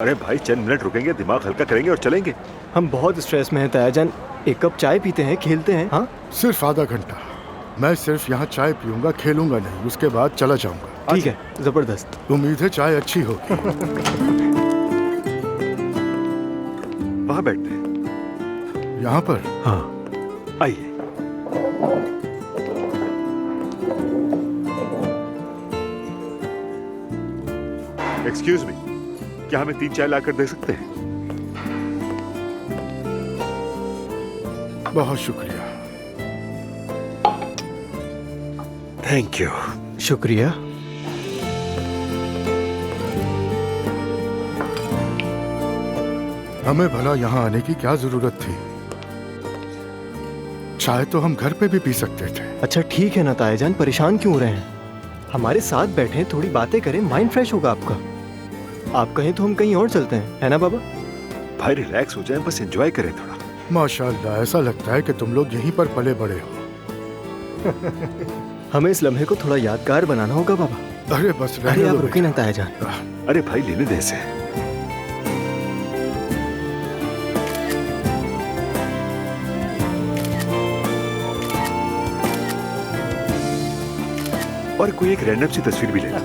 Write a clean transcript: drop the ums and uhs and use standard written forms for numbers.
अरे भाई चंद मिनट रुकेंगे, दिमाग हल्का करेंगे और चलेंगे। हम बहुत स्ट्रेस में हैं तायाजान, एक कप चाय पीते हैं, खेलते हैं। हाँ सिर्फ आधा घंटा। मैं सिर्फ यहाँ चाय पीऊंगा, खेलूंगा नहीं, उसके बाद चला जाऊंगा। ठीक है, जबरदस्त। उम्मीद है चाय अच्छी होगी। वहां बैठते हैं। यहाँ पर? हाँ आइए। एक्सक्यूज मी, क्या हमें 3 चाय लाकर दे सकते हैं? बहुत शुक्रिया। Thank you. शुक्रिया। हमें भला यहाँ आने की क्या जरूरत थी? चाय तो हम घर पे भी पी सकते थे। अच्छा ठीक है ना तायाजान, परेशान क्यों हो रहे हैं? हमारे साथ बैठे, थोड़ी बातें करें, माइंड फ्रेश होगा आपका। आप कहें तो हम कहीं और चलते हैं, है ना बाबा? भाई रिलैक्स हो जाए, बस एंजॉय करें थोड़ा। माशाल्लाह, ऐसा लगता है कि तुम लोग यहीं पर पले बड़े हो। हमें इस लम्हे को थोड़ा यादगार बनाना होगा बाबा। अरे बस अरे रहने आप दो रुके बेटा। ना तायाजान। अरे भाई लेने दे इसे। और कोई एक रैंडम सी तस्वीर भी ले लो।